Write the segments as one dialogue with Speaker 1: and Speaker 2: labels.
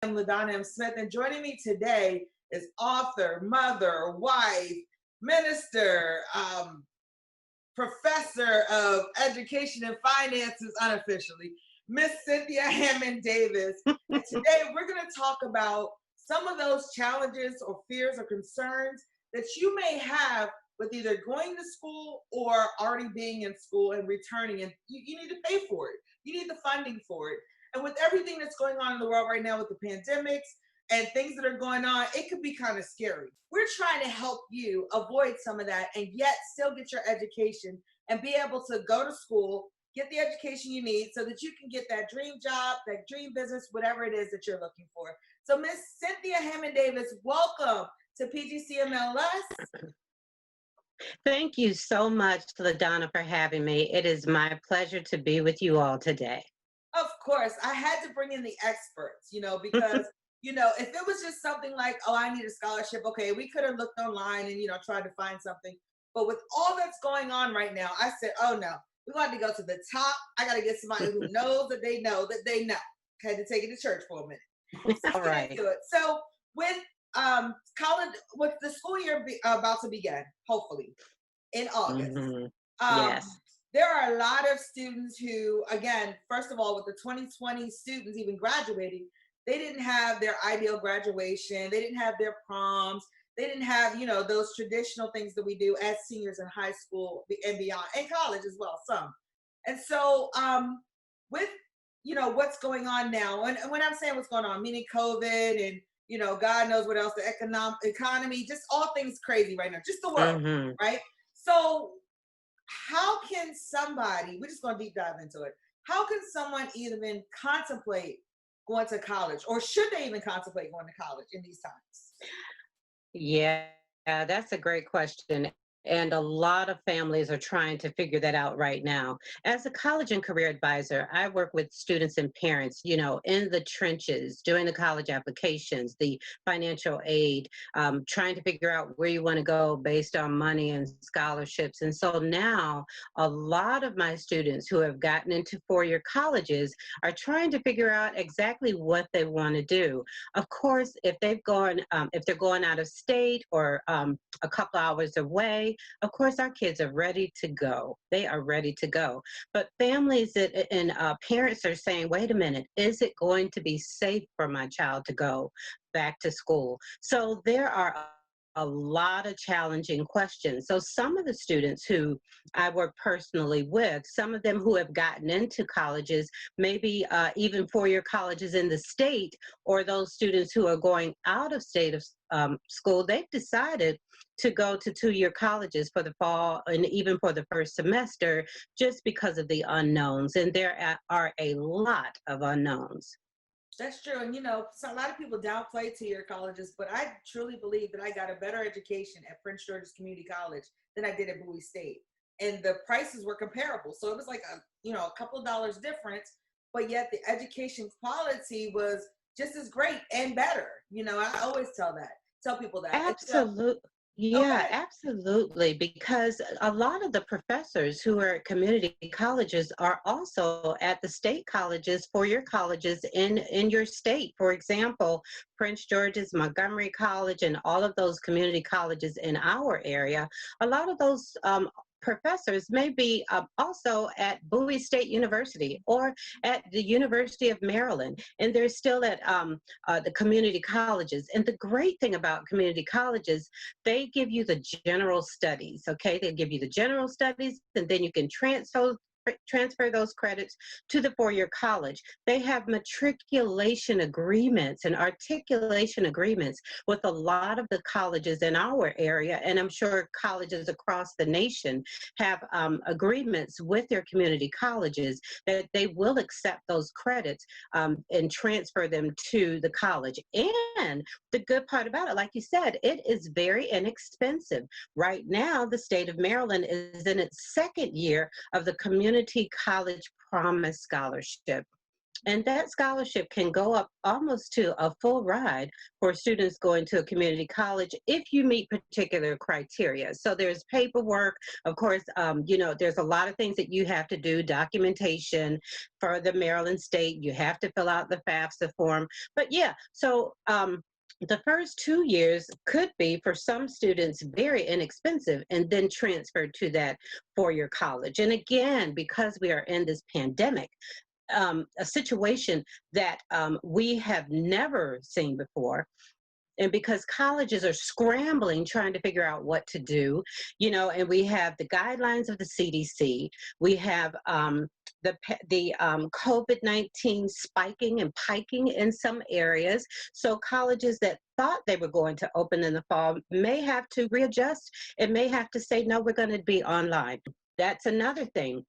Speaker 1: I'm LaDonna M. Smith, and joining me today is author, mother, wife, minister, professor of education and finances unofficially, Miss Cynthia Hammond-Davis. And today we're going to talk about some of those challenges or fears or concerns that you may have with either going to school or already being in school and returning. And you need to pay for it. You need the funding for it. And with everything that's going on in the world right now with the pandemics and things that are going on, it could be kind of scary. We're trying to help you avoid some of that and yet still get your education and be able to go to school, get the education you need so that you can get that dream job, that dream business, whatever it is that you're looking for. So Miss Cynthia Hammond-Davis, welcome to PGCMLS.
Speaker 2: Thank you so much, LaDonna, for having me. It is my pleasure to be with you all today.
Speaker 1: Of course, I had to bring in the experts, because, if it was just something like, oh, I need a scholarship, okay, we could have looked online and, tried to find something. But with all that's going on right now, I said, oh, no, we got to go to the top. I got to get somebody who knows that they know that they know. Had to take it to church for a minute. So
Speaker 2: All right.
Speaker 1: do it. So with college, with the school year about to begin, hopefully, in August.
Speaker 2: Mm-hmm.
Speaker 1: Yes. There are a lot of students who, again, first of all, with the 2020 students even graduating, they didn't have their ideal graduation. They didn't have their proms. They didn't have, those traditional things that we do as seniors in high school and beyond, and college as well, some. And so with, what's going on now, and when I'm saying what's going on, meaning COVID and, God knows what else, the economy, just all things crazy right now, just the world, right? So how can somebody, we're just going to deep dive into it. How can someone even contemplate going to college, or should they even contemplate going to college in these times?
Speaker 2: Yeah, that's a great question. And a lot of families are trying to figure that out right now. As a college and career advisor, I work with students and parents, in the trenches, doing the college applications, the financial aid, trying to figure out where you want to go based on money and scholarships. And so now a lot of my students who have gotten into four-year colleges are trying to figure out exactly what they want to do. Of course, if they're going out of state or a couple hours away, of course, our kids are ready to go. They are ready to go. But families and parents are saying, wait a minute, is it going to be safe for my child to go back to school? So there are a lot of challenging questions. So some of the students who I work personally with, some of them who have gotten into colleges, maybe even four-year colleges in the state, or those students who are going out of state of school, they've decided to go to two-year colleges for the fall and even for the first semester just because of the unknowns. And there are a lot of unknowns.
Speaker 1: That's true. And, so a lot of people downplay two-year colleges, but I truly believe that I got a better education at Prince George's Community College than I did at Bowie State. And the prices were comparable. So it was like a couple of dollars difference, but yet the education quality was just as great and better. I always tell people that.
Speaker 2: Absolutely. Yeah, absolutely. Because a lot of the professors who are at community colleges are also at the state colleges, four-year colleges in your state. For example, Prince George's, Montgomery College, and all of those community colleges in our area. A lot of those professors may be also at Bowie State University or at the University of Maryland, and they're still at the community colleges. And the great thing about community colleges, they give you the general studies, okay? They give you the general studies, and then you can transfer those credits to the four-year college. They have matriculation agreements and articulation agreements with a lot of the colleges in our area, and I'm sure colleges across the nation have agreements with their community colleges that they will accept those credits and transfer them to the college. And the good part about it, like you said, it is very inexpensive. Right now, the state of Maryland is in its second year of the Community College Promise Scholarship. And that scholarship can go up almost to a full ride for students going to a community college if you meet particular criteria. So there's paperwork, of course, there's a lot of things that you have to do, documentation for the Maryland state. You have to fill out the FAFSA form. But yeah, so the first 2 years could be for some students very inexpensive and then transfer to that four-year college. And again, because we are in this pandemic, a situation that we have never seen before. And because colleges are scrambling, trying to figure out what to do, and we have the guidelines of the CDC, we have the COVID-19 spiking and piking in some areas. So colleges that thought they were going to open in the fall may have to readjust and may have to say, no, we're going to be online. That's another thing.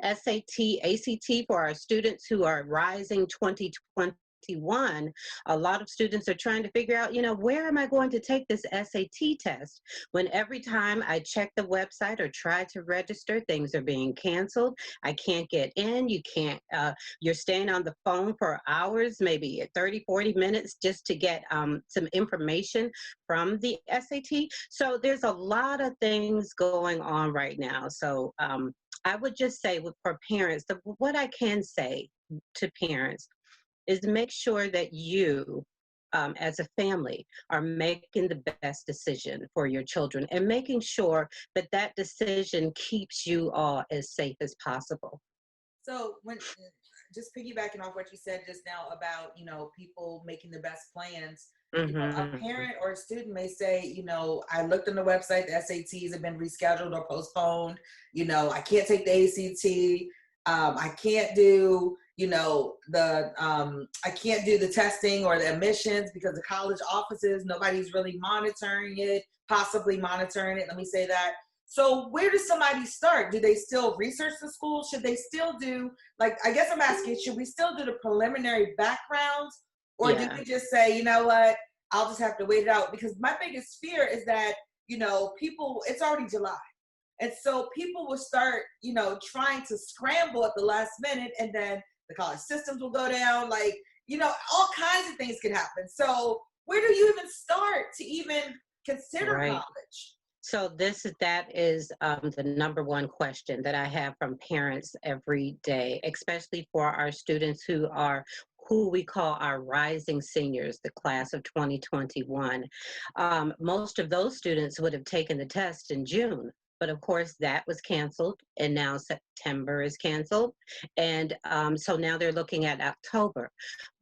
Speaker 2: SAT, ACT for our students who are rising 2021, a lot of students are trying to figure out, where am I going to take this SAT test? When every time I check the website or try to register, things are being canceled. I can't get in. You can't, you're staying on the phone for hours, maybe 30, 40 minutes just to get some information from the SAT. So there's a lot of things going on right now. So, I would just say for parents, what I can say to parents is make sure that you, as a family, are making the best decision for your children and making sure that that decision keeps you all as safe as possible.
Speaker 1: So when just piggybacking off what you said just now about, people making the best plans, a
Speaker 2: Mm-hmm.
Speaker 1: parent or a student may say, I looked on the website, the SATs have been rescheduled or postponed. I can't take the ACT. I can't do, I can't do the testing or the admissions because the college offices, nobody's really monitoring it, possibly monitoring it. Let me say that. So where does somebody start? Do they still research the school? Should they still do, I guess I'm asking, should we still do the preliminary backgrounds? Or do
Speaker 2: Yeah.
Speaker 1: we just say, you know what, I'll just have to wait it out? Because my biggest fear is that, people, it's already July. And so people will start, trying to scramble at the last minute, and then the college systems will go down. All kinds of things can happen. So where do you even start to even consider
Speaker 2: Right.
Speaker 1: college?
Speaker 2: So that is the number one question that I have from parents every day, especially for our students who we call our rising seniors, the class of 2021. Most of those students would have taken the test in June. But of course, that was canceled, and now September is canceled. And so now they're looking at October.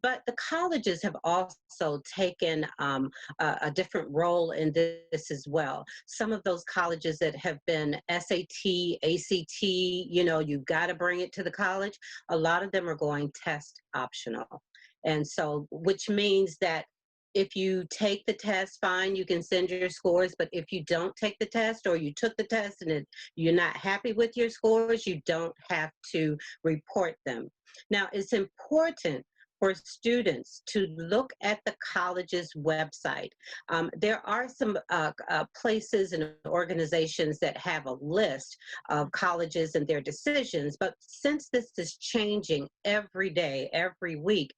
Speaker 2: But the colleges have also taken a different role in this as well. Some of those colleges that have been SAT, ACT, you've got to bring it to the college, a lot of them are going test optional. And so, which means that if you take the test, fine, you can send your scores. But if you don't take the test, or you took the test and you're not happy with your scores, you don't have to report them. Now, it's important for students to look at the college's website. There are some places and organizations that have a list of colleges and their decisions, but since this is changing every day, every week,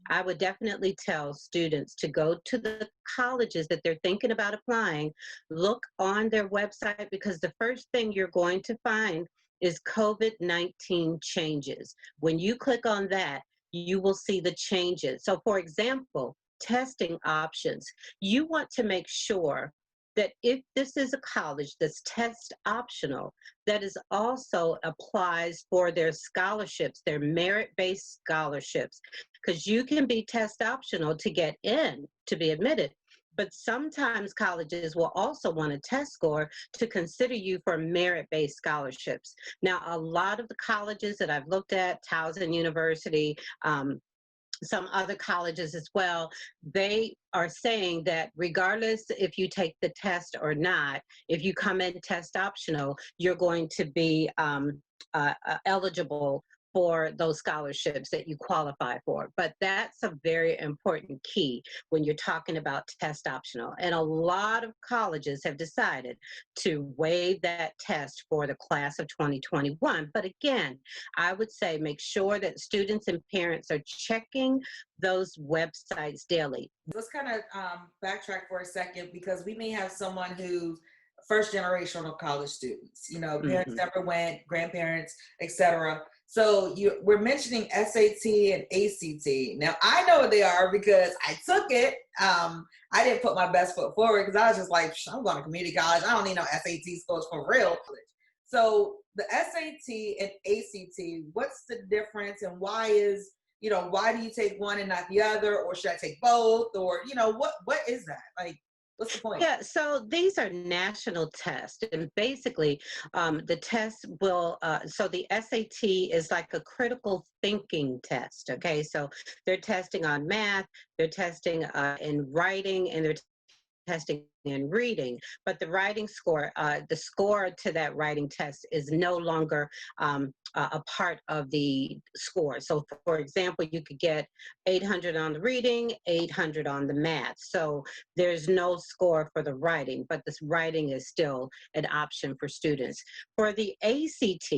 Speaker 2: I would definitely tell students to go to the colleges that they're thinking about applying, look on their website, because the first thing you're going to find is COVID-19 changes. When you click on that, you will see the changes. So for example, testing options. You want to make sure that if this is a college that's test optional, that is also applies for their scholarships, their merit-based scholarships, because you can be test optional to get in, to be admitted. But sometimes colleges will also want a test score to consider you for merit-based scholarships. Now, a lot of the colleges that I've looked at, Towson University, some other colleges as well, they are saying that regardless if you take the test or not, if you come in test optional, you're going to be eligible for those scholarships that you qualify for. But that's a very important key when you're talking about test optional. And a lot of colleges have decided to waive that test for the class of 2021. But again, I would say make sure that students and parents are checking those websites daily.
Speaker 1: Let's kind of backtrack for a second, because we may have someone who's first generational college students, parents never went, grandparents, etc. So we're mentioning SAT and ACT. Now I know what they are because I took it. I didn't put my best foot forward because I was just like, I'm going to community college. I don't need no SAT scores for real. So the SAT and ACT, what's the difference, and why do you take one and not the other, or should I take both, or what is that? Like, what's the point?
Speaker 2: Yeah, so these are national tests, and basically the test will, so the SAT is like a critical thinking test, okay? So they're testing on math, they're testing in writing, and they're testing and reading, but the writing score, the score to that writing test is no longer a part of the score. So for example, you could get 800 on the reading, 800 on the math. So there's no score for the writing, but this writing is still an option for students. For the ACT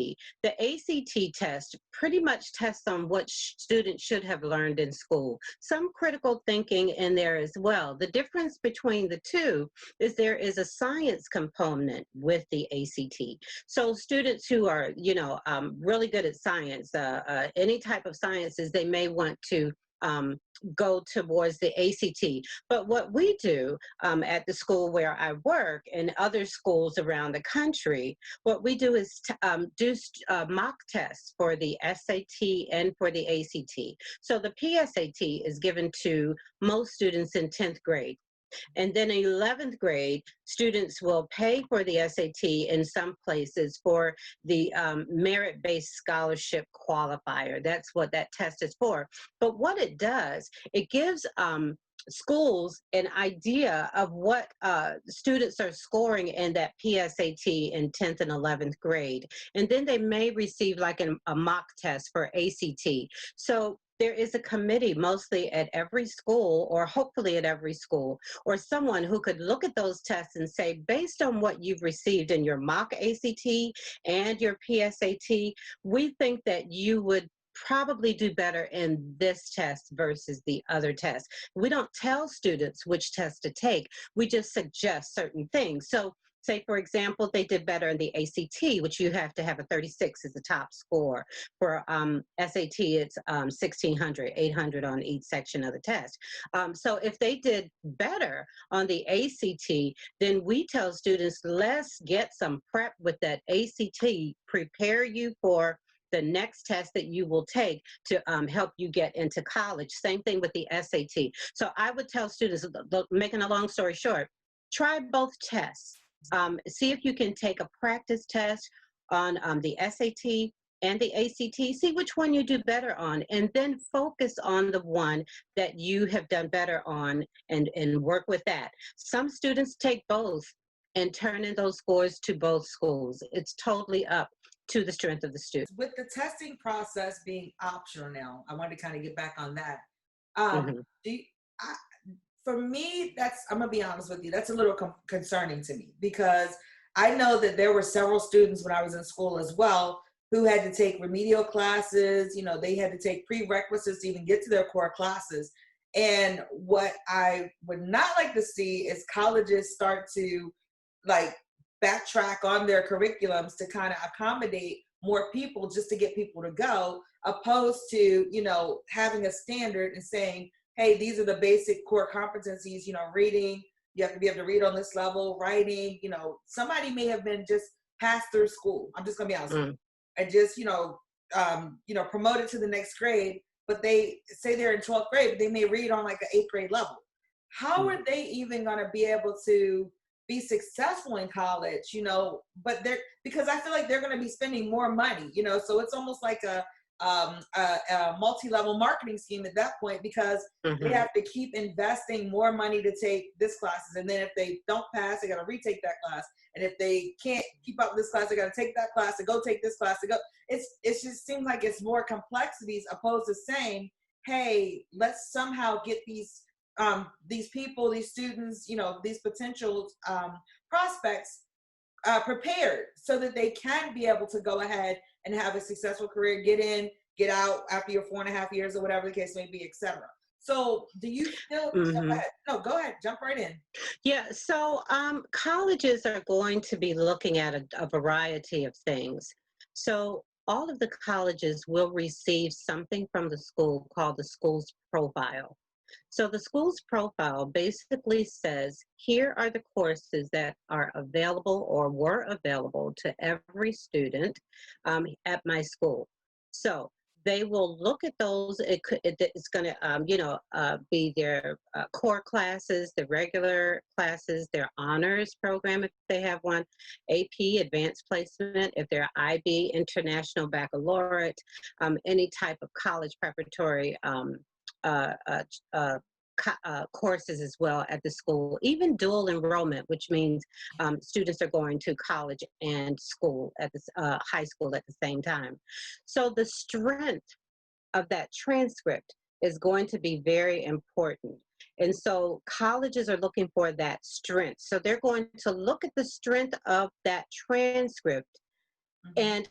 Speaker 2: test pretty much tests on what students should have learned in school. Some critical thinking in there as well. The difference between the two is there is a science component with the ACT. So students who are, really good at science, any type of sciences, they may want to go towards the ACT. But what we do at the school where I work and other schools around the country, what we do is do mock tests for the SAT and for the ACT. So the PSAT is given to most students in 10th grade. And then in 11th grade, students will pay for the SAT in some places for the merit-based scholarship qualifier. That's what that test is for. But what it does, it gives schools an idea of what students are scoring in that PSAT in 10th and 11th grade. And then they may receive like a mock test for ACT. So there is a committee mostly at every school, or hopefully at every school, or someone who could look at those tests and say, based on what you've received in your mock ACT and your PSAT, we think that you would probably do better in this test versus the other test. We don't tell students which test to take. We just suggest certain things. So say, for example, they did better in the ACT, which you have to have a 36 as the top score. For SAT, it's 1,600, 800 on each section of the test. So if they did better on the ACT, then we tell students, let's get some prep with that ACT, prepare you for the next test that you will take to help you get into college. Same thing with the SAT. So I would tell students, making a long story short, try both tests. See if you can take a practice test on the SAT and the ACT, see which one you do better on, and then focus on the one that you have done better on and work with that. Some students take both and turn in those scores to both schools. It's totally up to the strength of the student.
Speaker 1: With the testing process being optional now, I wanted to kind of get back on that. For me, I'm gonna be honest with you, that's a little concerning to me, because I know that there were several students when I was in school as well who had to take remedial classes. They had to take prerequisites to even get to their core classes. And what I would not like to see is colleges start to backtrack on their curriculums to kind of accommodate more people just to get people to go, opposed to, having a standard and saying, hey, these are the basic core competencies, reading, you have to be able to read on this level, writing, somebody may have been just passed through school. I'm just gonna be honest with you. And just, promoted to the next grade, but they say they're in 12th grade, but they may read on like an 8th grade level. How are they even gonna be able to be successful in college, because I feel like they're gonna be spending more money, so it's almost like a multi-level marketing scheme at that point, because they have to keep investing more money to take this classes. And then if they don't pass, they got to retake that class. And if they can't keep up with this class, they got to take that class and go take this class to go. It just seems like it's more complexities opposed to saying, hey, let's somehow get these people, these students, these potential prospects prepared so that they can be able to go ahead and have a successful career, get in, get out after your 4.5 years or whatever the case may be, etc. So do you still, go ahead. No, go ahead, jump right in.
Speaker 2: Yeah, so colleges are going to be looking at a variety of things. So all of the colleges will receive something from the school called the school's profile. So the school's profile basically says, here are the courses that are available or were available to every student at my school. So they will look at those. It's going to, be their core classes, the regular classes, their honors program if they have one, AP, advanced placement, if they're IB, international baccalaureate, any type of college preparatory courses as well at the school, even dual enrollment, which means students are going to college and school at the high school at the same time. So the strength of that transcript is going to be very important. And so colleges are looking for that strength. So they're going to look at the strength of that transcript, and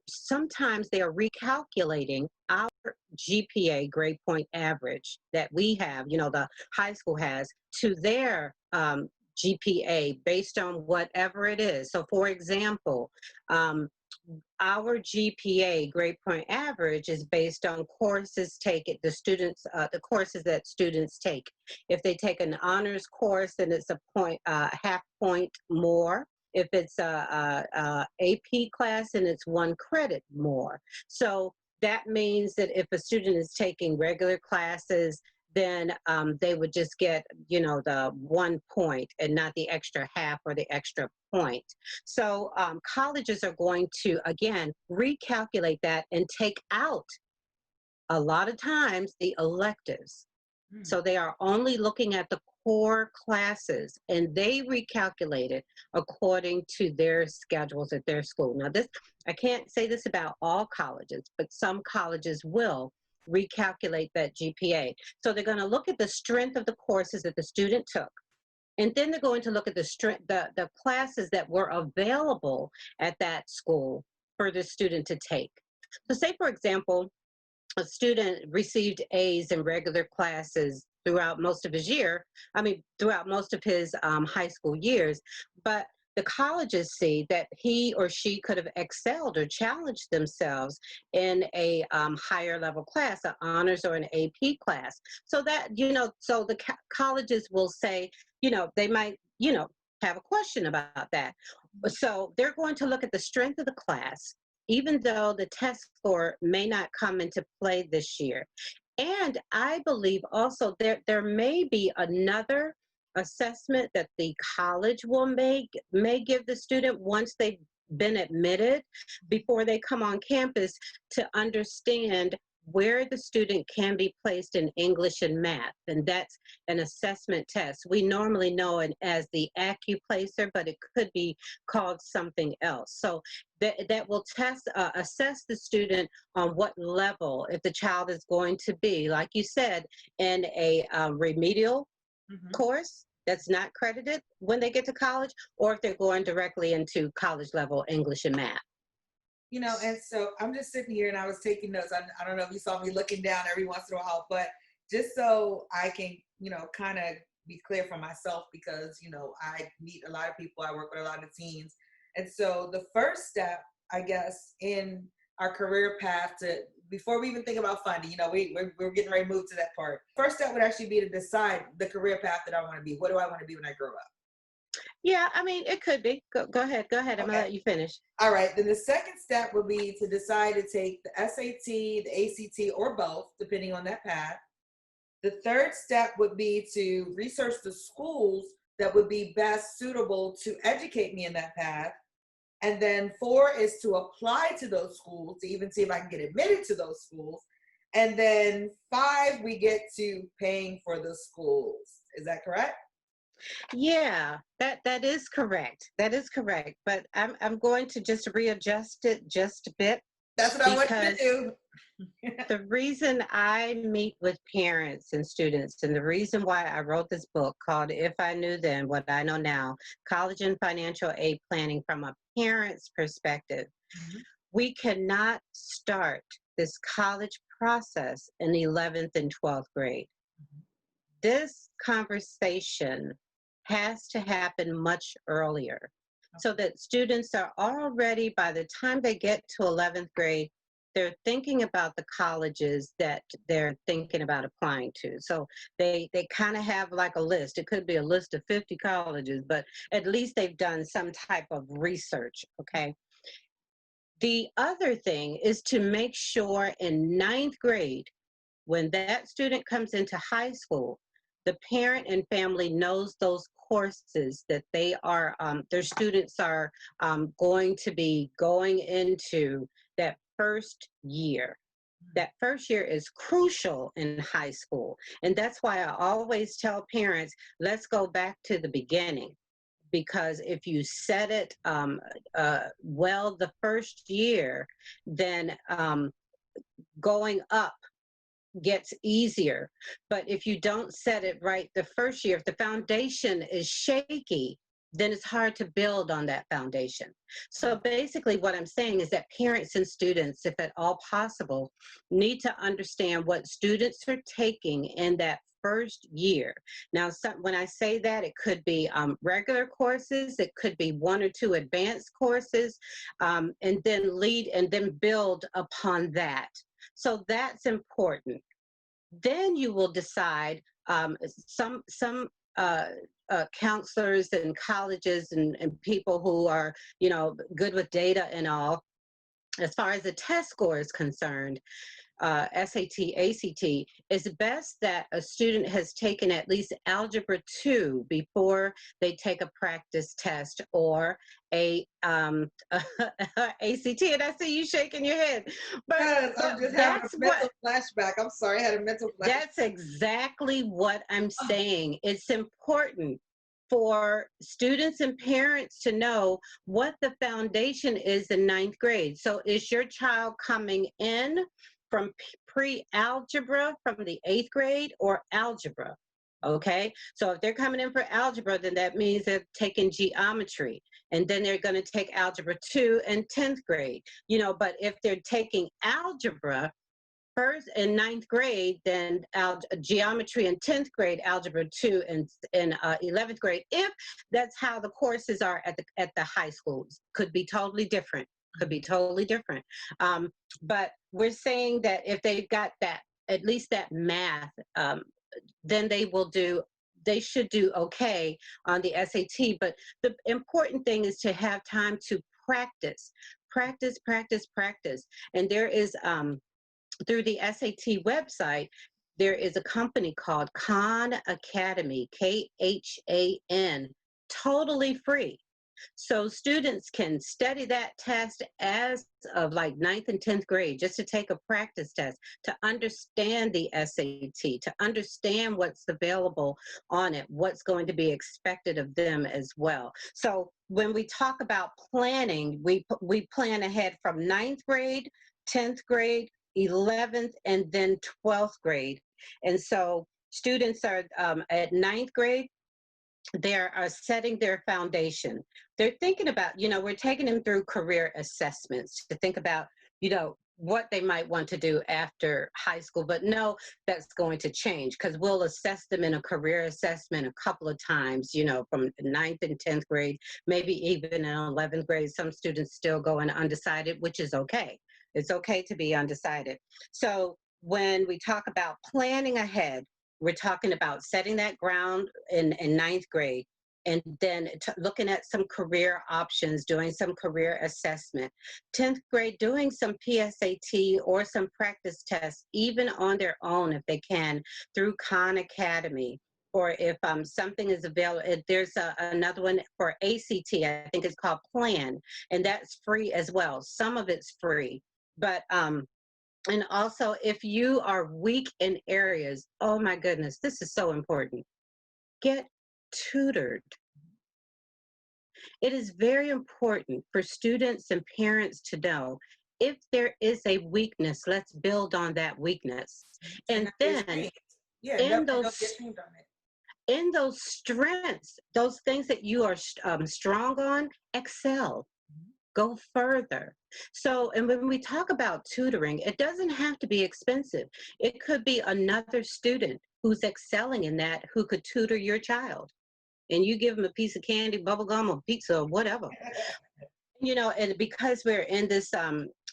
Speaker 2: sometimes they are recalculating our GPA, grade point average, that we have, the high school has, to their GPA based on whatever it is. So for example, our GPA, grade point average, is based on courses taken, the courses that students take. If they take an honors course, then it's half point more. If it's a AP class, and it's 1 credit more. So that means that if a student is taking regular classes, then they would just get, the 1 point and not the extra half or the extra point. So colleges are going to, again, recalculate that and take out, a lot of times, the electives. So they are only looking at the core classes, and they recalculate it according to their schedules at their school. Now I can't say this about all colleges, but some colleges will recalculate that GPA. So they're going to look at the strength of the courses that the student took, and then they're going to look at the classes that were available at that school for the student to take. So say, for example, a student received A's in regular classes throughout most of his high school years, but the colleges see that he or she could have excelled or challenged themselves in a higher level class, an honors or an AP class. So that, so the colleges will say, they might, have a question about that. So they're going to look at the strength of the class, even though the test score may not come into play this year. And I believe also there may be another assessment that the college may give the student once they've been admitted, before they come on campus, to understand where the student can be placed in English and math. And that's an assessment test. We normally know it as the AccuPlacer, but it could be called something else. So that will assess the student on what level, if the child is going to be, like you said, in a remedial course that's not credited when they get to college, or if they're going directly into college level English and math.
Speaker 1: And so I'm just sitting here and I was taking notes. I don't know if you saw me looking down every once in a while, but just so I can, kind of be clear for myself, because, I meet a lot of people, I work with a lot of teens. And so the first step, I guess, in our career path, before we even think about funding, we're getting ready to move to that part. First step would actually be to decide the career path that I want to be. What do I want to be when I grow up?
Speaker 2: Yeah, it could be. Go ahead. I'm going to let you finish.
Speaker 1: All right. Then the second step would be to decide to take the SAT, the ACT, or both, depending on that path. The third step would be to research the schools that would be best suitable to educate me in that path. And then 4 is to apply to those schools to even see if I can get admitted to those schools. And then 5, we get to paying for the schools. Is that correct?
Speaker 2: Yeah, that is correct. That is correct. But I'm going to just readjust it just a bit
Speaker 1: That's what I want you to
Speaker 2: because
Speaker 1: do.
Speaker 2: the reason I meet with parents and students, and the reason why I wrote this book called If I Knew Then What I Know Now, College and Financial Aid Planning from a Parent's Perspective, we cannot start this college process in 11th and 12th grade. This conversation has to happen much earlier so that students are already, by the time they get to 11th grade, they're thinking about the colleges that they're thinking about applying to. So they kind of have like a list. It could be a list of 50 colleges, but at least they've done some type of research, okay? The other thing is to make sure in 9th grade, when that student comes into high school, the parent and family knows those courses that they are, their students are going to be going into that first year. That first year is crucial in high school. And that's why I always tell parents, let's go back to the beginning. Because if you set it well the first year, then going up gets easier. But if you don't set it right the first year, if the foundation is shaky, then it's hard to build on that foundation. So basically what I'm saying is that parents and students, if at all possible, need to understand what students are taking in that first year. Now, when I say that, it could be regular courses, it could be 1 or 2 advanced courses, and then build upon that. So that's important. Then you will decide, some counselors and colleges and people who are, good with data and all, as far as the test score is concerned, SAT, ACT, it's best that a student has taken at least Algebra 2 before they take a practice test or a ACT. And I see you shaking your head. But
Speaker 1: Yes, I'm just having a mental flashback. I'm sorry, I had a mental flashback.
Speaker 2: That's exactly what I'm saying. It's important for students and parents to know what the foundation is in 9th grade. So is your child coming in from pre-algebra from the 8th grade or algebra? Okay, so if they're coming in for algebra, then that means they're taking geometry, and then they're going to take algebra 2 in 10th grade. But if they're taking algebra first in 9th grade, then geometry in 10th grade, algebra 2 in 11th grade, if that's how the courses are at the high schools. Could be totally different. But we're saying that if they've got that, at least that math, then they should do okay on the SAT. But the important thing is to have time to practice. And there is, through the SAT website, there is a company called Khan Academy, KHAN, totally free. So students can study that test as of like 9th and 10th grade, just to take a practice test, to understand the SAT, to understand what's available on it, what's going to be expected of them as well. So when we talk about planning, we plan ahead from 9th grade, 10th grade, 11th, and then 12th grade. And so students are at 9th grade, they are setting their foundation. They're thinking about, we're taking them through career assessments to think about, what they might want to do after high school. But no, that's going to change because we'll assess them in a career assessment a couple of times, from 9th and 10th grade, maybe even in 11th grade. Some students still go in undecided, which is okay. It's okay to be undecided. So when we talk about planning ahead, we're talking about setting that ground in 9th grade, and then looking at some career options, doing some career assessment. 10th grade, doing some PSAT or some practice tests, even on their own if they can, through Khan Academy. or if something is available. There's another one for ACT, I think it's called Plan, and that's free as well. Some of it's free, but and also if you are weak in areas, oh my goodness, this is so important. Get tutored. It is very important for students and parents to know if there is a weakness, let's build on that weakness.
Speaker 1: And
Speaker 2: And
Speaker 1: not be
Speaker 2: then
Speaker 1: ashamed. Yeah,
Speaker 2: in
Speaker 1: definitely don't
Speaker 2: those
Speaker 1: get ashamed on it.
Speaker 2: in those strengths, those things that you are strong on, excel, go further. So, and when we talk about tutoring, it doesn't have to be expensive. It could be another student who's excelling in that who could tutor your child. And you give them a piece of candy, bubble gum, or pizza, or whatever. And because we're in this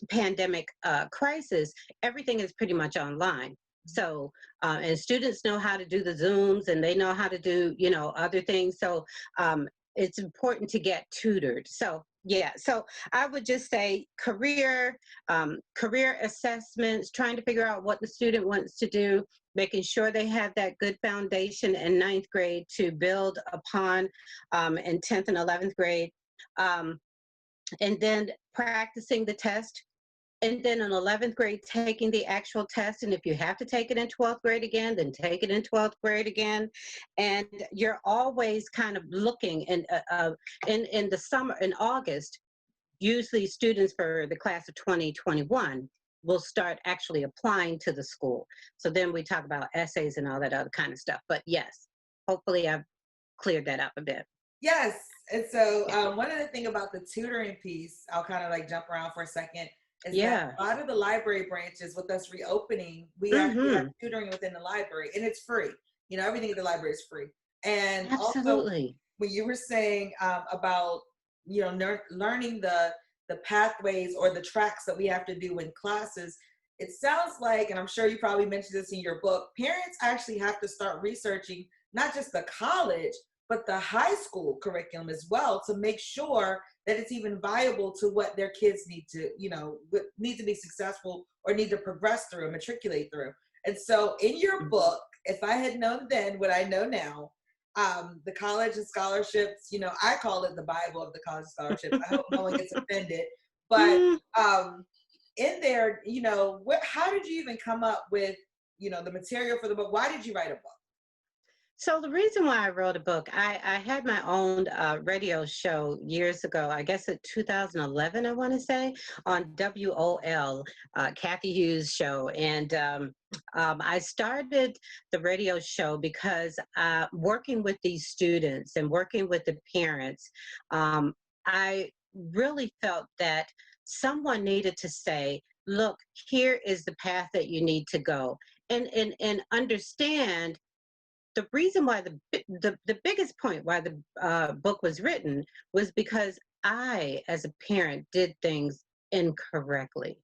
Speaker 2: pandemic crisis, everything is pretty much online. So, and students know how to do the Zooms, and they know how to do, other things. So, it's important to get tutored. So, yeah. So I would just say career assessments, trying to figure out what the student wants to do, making sure they have that good foundation in ninth grade to build upon in 10th and 11th grade. And then practicing the test, and then in 11th grade taking the actual test, and if you have to take it in 12th grade again, then take it in 12th grade again. And you're always kind of looking in the summer, in August, usually students for the class of 2021 will start actually applying to the school. So then we talk about essays and all that other kind of stuff. But yes, hopefully I've cleared that up a bit.
Speaker 1: Yes. And so one of the things about the tutoring piece, I'll kind of like jump around for a second, is that a lot of the library branches with us reopening, we actually have tutoring within the library, and it's free. Everything at the library is free. And
Speaker 2: absolutely.
Speaker 1: Also, when you were saying about, learning the pathways or the tracks that we have to do in classes, it sounds like, and I'm sure you probably mentioned this in your book, parents actually have to start researching not just the college, but the high school curriculum as well, to make sure that it's even viable to what their kids need to be successful or need to progress through and matriculate through. And so in your book, if I had known then what I know now, the college and scholarships, I call it the Bible of the college scholarships. I hope no one gets offended. But in there, how did you even come up with, the material for the book? Why did you write a book?
Speaker 2: So the reason why I wrote a book, I had my own radio show years ago, I guess in 2011, I want to say, on WOL, Kathy Hughes' show. And I started the radio show because working with these students and working with the parents, I really felt that someone needed to say, look, here is the path that you need to go. And understand the reason why the biggest point why the book was written was because I, as a parent, did things incorrectly.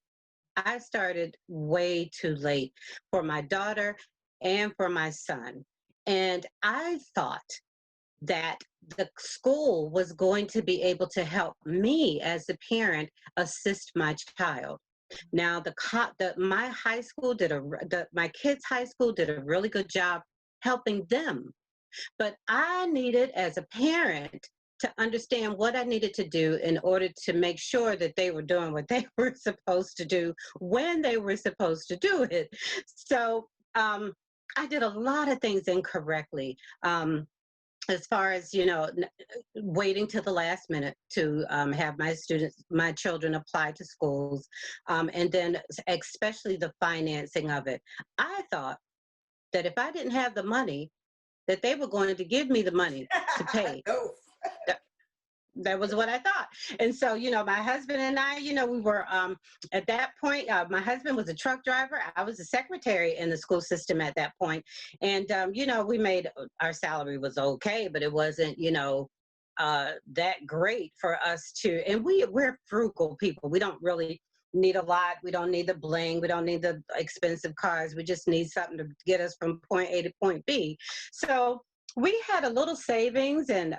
Speaker 2: I started way too late for my daughter and for my son. And I thought that the school was going to be able to help me as a parent assist my child. Now, my high school my kids' high school did a really good job helping them. But I needed, as a parent, to understand what I needed to do in order to make sure that they were doing what they were supposed to do when they were supposed to do it. So I did a lot of things incorrectly. As far as waiting till the last minute to have my children apply to schools, and then especially the financing of it. I thought that if I didn't have the money, that they were going to give me the money to pay.
Speaker 1: No.
Speaker 2: That was what I thought. And so, my husband and I, we were, at that point, my husband was a truck driver. I was a secretary in the school system at that point. And, we made, our salary was okay, but it wasn't, that great for us to, and we're frugal people. We don't really need a lot. We don't need the bling. We don't need the expensive cars. We just need something to get us from point A to point B. So we had a little savings, and,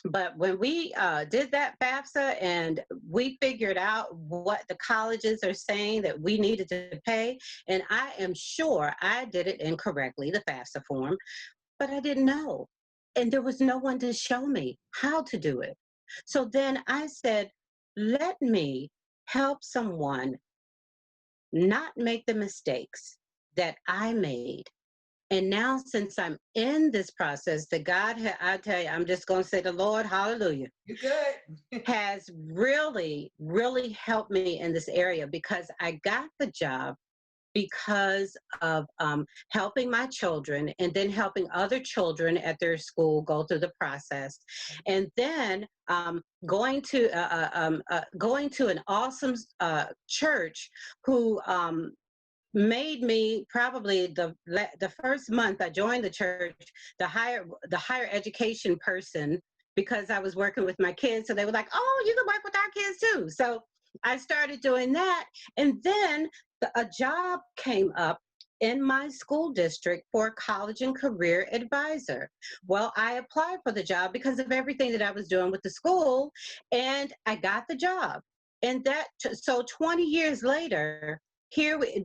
Speaker 2: but when we did that FAFSA and we figured out what the colleges are saying that we needed to pay, and I am sure I did it incorrectly, the FAFSA form, but I didn't know. And there was no one to show me how to do it. So then I said, let me help someone not make the mistakes that I made. And now, since I'm in this process, that I tell you, I'm just going to say the Lord, hallelujah,
Speaker 1: You good?
Speaker 2: has really, really helped me in this area, because I got the job because of helping my children, and then helping other children at their school go through the process, and then going to an awesome church who made me, probably the first month I joined the church, the higher education person, because I was working with my kids. So they were like, "Oh, you can work with our kids too." So I started doing that, and then a job came up in my school district for a college and career advisor. Well, I applied for the job because of everything that I was doing with the school, and I got the job. And so 20 years later,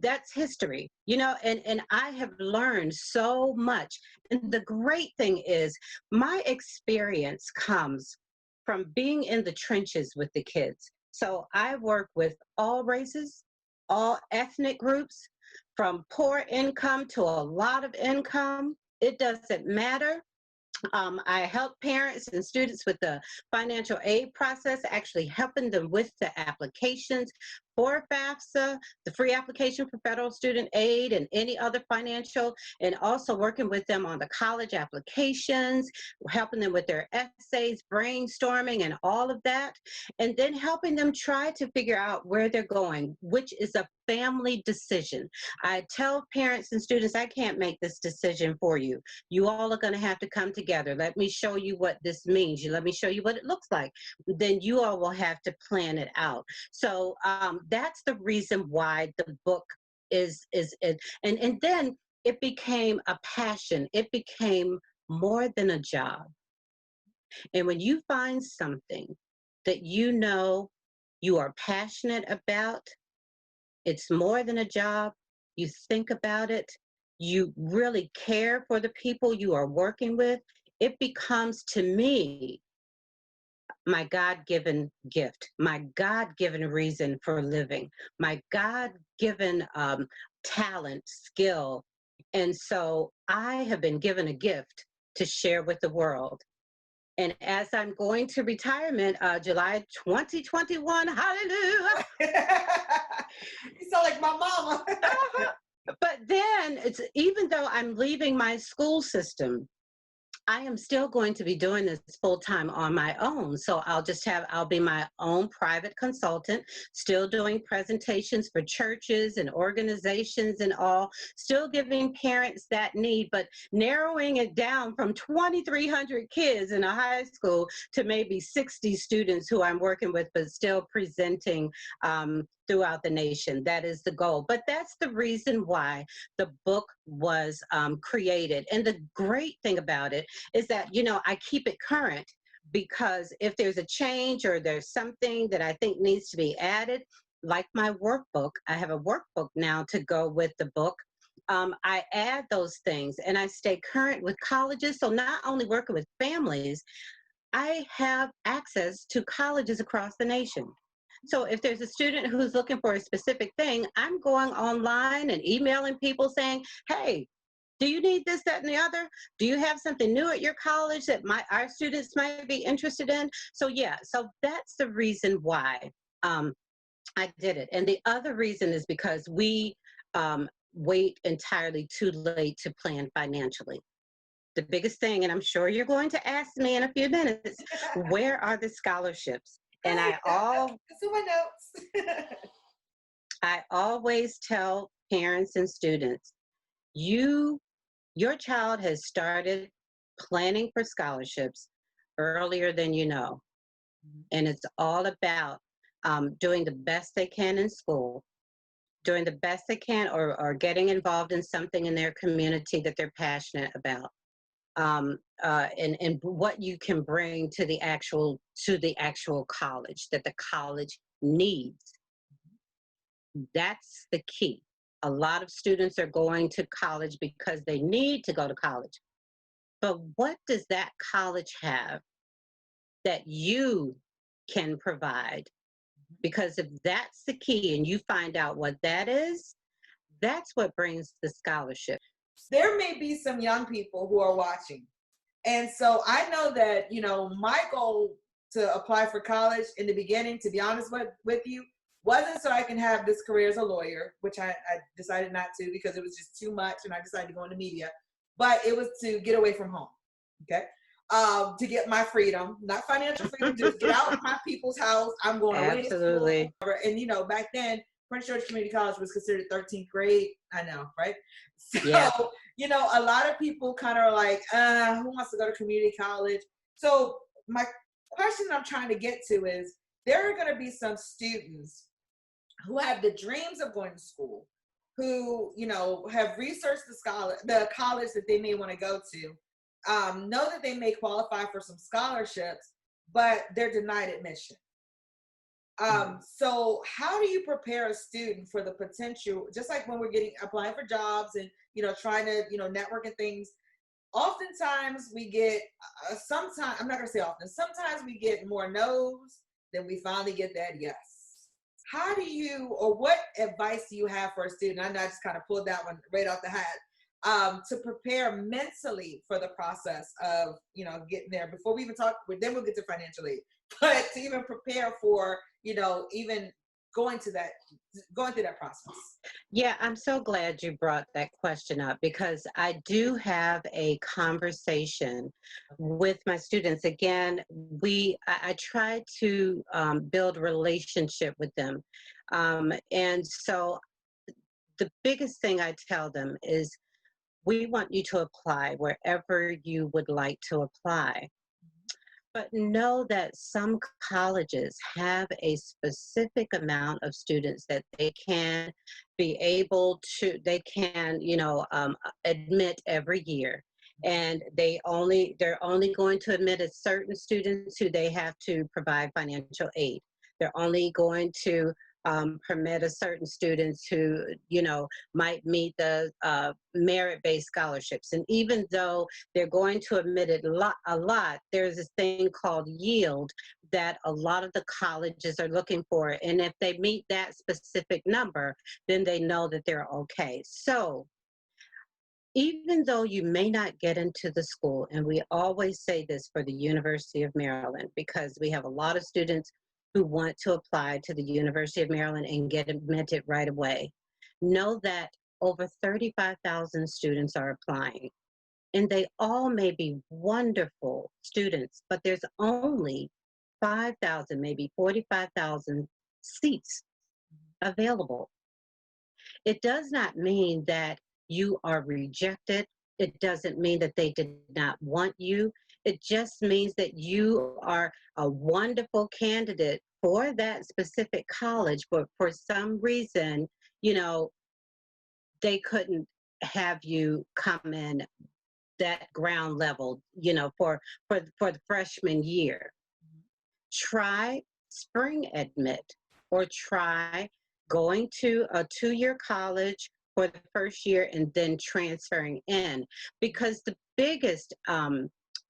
Speaker 2: that's history, and I have learned so much. And the great thing is, my experience comes from being in the trenches with the kids. So I work with all races, all ethnic groups, from poor income to a lot of income. It doesn't matter. I help parents and students with the financial aid process, actually helping them with the applications for FAFSA, the free application for federal student aid, and any other financial, and also working with them on the college applications, helping them with their essays, brainstorming, and all of that, and then helping them try to figure out where they're going, which is a family decision. I tell parents and students, I can't make this decision for you. You all are going to have to come together. Let me show you what this means. Let me show you what it looks like. Then you all will have to plan it out. So that's the reason why the book and then it became a passion. It became more than a job. And when you find something that you are passionate about, it's more than a job. You think about it. You really care for the people you are working with. It becomes, to me, my God-given gift, my God-given reason for living, my God-given talent, skill. And so I have been given a gift to share with the world. And as I'm going to retirement, July 2021, hallelujah.
Speaker 1: You sound like my mama.
Speaker 2: But then, even though I'm leaving my school system, I am still going to be doing this full time on my own. So I'll be my own private consultant, still doing presentations for churches and organizations and all, still giving parents that need, but narrowing it down from 2,300 kids in a high school to maybe 60 students who I'm working with, but still presenting throughout the nation. That is the goal. But that's the reason why the book was created. And the great thing about it is that, I keep it current, because if there's a change or there's something that I think needs to be added, like my workbook, I have a workbook now to go with the book. I add those things, and I stay current with colleges. So not only working with families, I have access to colleges across the nation. So if there's a student who's looking for a specific thing, I'm going online and emailing people saying, hey, do you need this, that, and the other? Do you have something new at your college that our students might be interested in? So so that's the reason why I did it. And the other reason is because we wait entirely too late to plan financially. The biggest thing, and I'm sure you're going to ask me in a few minutes, where are the scholarships? And
Speaker 1: That's in my notes.
Speaker 2: I always tell parents and students, your child has started planning for scholarships earlier than you know. And it's all about doing the best they can in school, doing the best they can, or getting involved in something in their community that they're passionate about. And what you can bring to the actual college that the college needs. That's the key. A lot of students are going to college because they need to go to college. But what does that college have that you can provide? Because if that's the key and you find out what that is, that's what brings the scholarship.
Speaker 1: There may be some young people who are watching. And so I know that, my goal to apply for college in the beginning, to be honest with you, wasn't so I can have this career as a lawyer, which I decided not to because it was just too much and I decided to go into media. But it was to get away from home, okay? To get my freedom, not financial freedom, just get out of my people's house. I'm going away to school.
Speaker 2: Absolutely.
Speaker 1: And, back then, Prince George Community College was considered 13th grade. I know, right? So,
Speaker 2: Yeah.
Speaker 1: a lot of people kind of are like, who wants to go to community college? So my question I'm trying to get to is, there are going to be some students who have the dreams of going to school, who, have researched the college that they may want to go to, know that they may qualify for some scholarships, but they're denied admission. So how do you prepare a student for the potential, just like when we're applying for jobs and, trying to, network and things, oftentimes we get, sometimes, I'm not gonna say often, sometimes we get more no's than we finally get that yes. How do you, or what advice do you have for a student? I know I just kind of pulled that one right off the hat, to prepare mentally for the process of, getting there before we even talk, then we'll get to financial aid, but to even prepare for, even going through that process.
Speaker 2: Yeah, I'm so glad you brought that question up because I do have a conversation with my students. Again, I try to build relationship with them. And so the biggest thing I tell them is we want you to apply wherever you would like to apply. But know that some colleges have a specific amount of students that they can they can, admit every year. And they're only going to admit a certain students who they have to provide financial aid. They're only going to permit a certain students who, might meet the merit-based scholarships. And even though they're going to admit it a lot, there's this thing called yield that a lot of the colleges are looking for. And if they meet that specific number, then they know that they're okay. So even though you may not get into the school, and we always say this for the University of Maryland, because we have a lot of students who want to apply to the University of Maryland and get admitted right away, know that over 35,000 students are applying. And they all may be wonderful students, but there's only 5,000, maybe 45,000 seats available. It does not mean that you are rejected. It doesn't mean that they did not want you. It just means that you are a wonderful candidate for that specific college, but for some reason, they couldn't have you come in that ground level, for the freshman year. Try spring admit, or try going to a 2-year college for the first year and then transferring in, because the biggest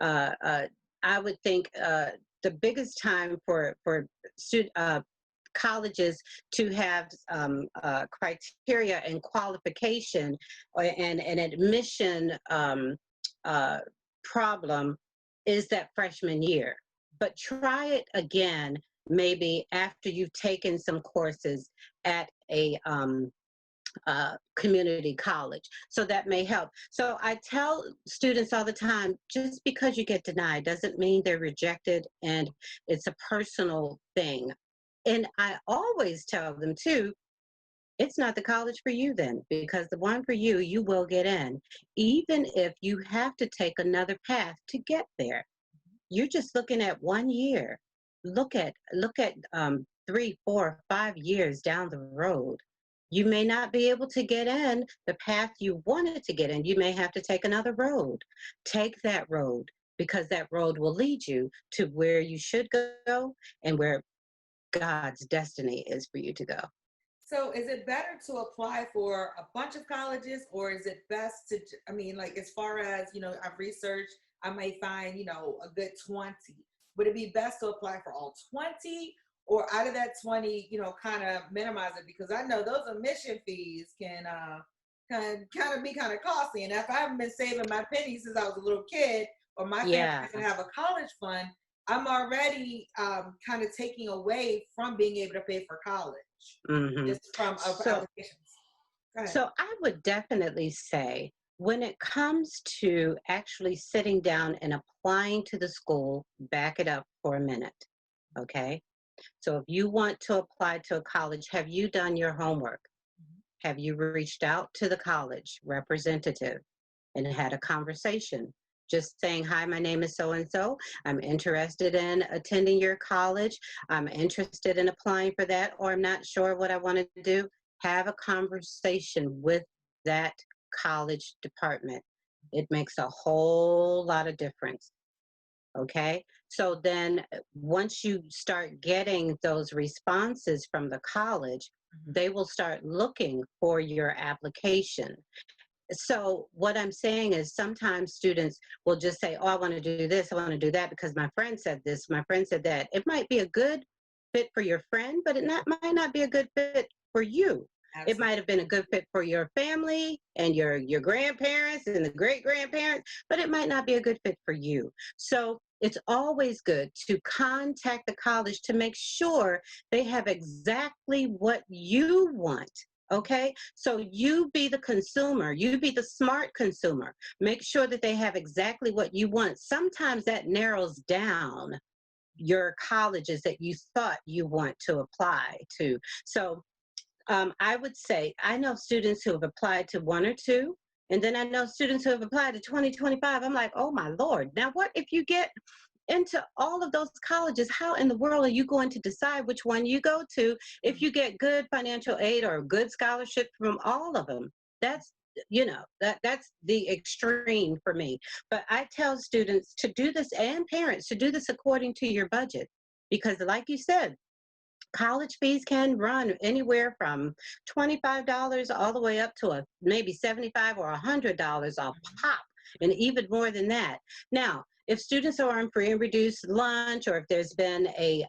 Speaker 2: I would think the biggest time for colleges to have criteria and qualification and an admission problem is that freshman year. But try it again, maybe after you've taken some courses at a community college. So that may help. So I tell students all the time, just because you get denied doesn't mean they're rejected, and it's a personal thing. And I always tell them too, it's not the college for you then, because the one for you, you will get in, even if you have to take another path to get there. You're just looking at 1 year. Look at 3, 4, 5 years down the road. You may not be able to get in the path you wanted to get in. You may have to take another road. Take that road, because that road will lead you to where you should go and where God's destiny is for you to go.
Speaker 1: So is it better to apply for a bunch of colleges, or is it best to, I mean, like as far as, I've researched, I may find, a good 20. Would it be best to apply for all 20, or out of that 20, kind of minimize it? Because I know those admission fees can kind of be kind of costly. And if I haven't been saving my pennies since I was a little kid, or my family
Speaker 2: Yeah.
Speaker 1: doesn't have a college fund, I'm already kind of taking away from being able to pay for college. Just from applications. Go ahead.
Speaker 2: So I would definitely say when it comes to actually sitting down and applying to the school, back it up for a minute. Okay. So if you want to apply to a college, have you done your homework? Have you reached out to the college representative and had a conversation? Just saying, hi, my name is so-and-so. I'm interested in attending your college. I'm interested in applying for that, or I'm not sure what I want to do. Have a conversation with that college department. It makes a whole lot of difference. Okay, so then once you start getting those responses from the college, they will start looking for your application. So what I'm saying is sometimes students will just say, oh, I want to do this, I want to do that because my friend said this, my friend said that. It might be a good fit for your friend, but might not be a good fit for you. Absolutely. It might have been a good fit for your family and your grandparents and the great-grandparents, but it might not be a good fit for you. So it's always good to contact the college to make sure they have exactly what you want. Okay, so you be the consumer, you be the smart consumer. Make sure that they have exactly what you want. Sometimes that narrows down your colleges that you thought you want to apply to. So I would say, I know students who have applied to one or two, and then I know students who have applied to 20, 25. I'm like, oh my Lord. Now what if you get into all of those colleges? How in the world are you going to decide which one you go to if you get good financial aid or good scholarship from all of them? That's that's the extreme for me. But I tell students to do this, and parents to do this according to your budget, because like you said, college fees can run anywhere from $25 all the way up to maybe $75 or $100 a pop, and even more than that. Now, if students are on free and reduced lunch, or if there's been a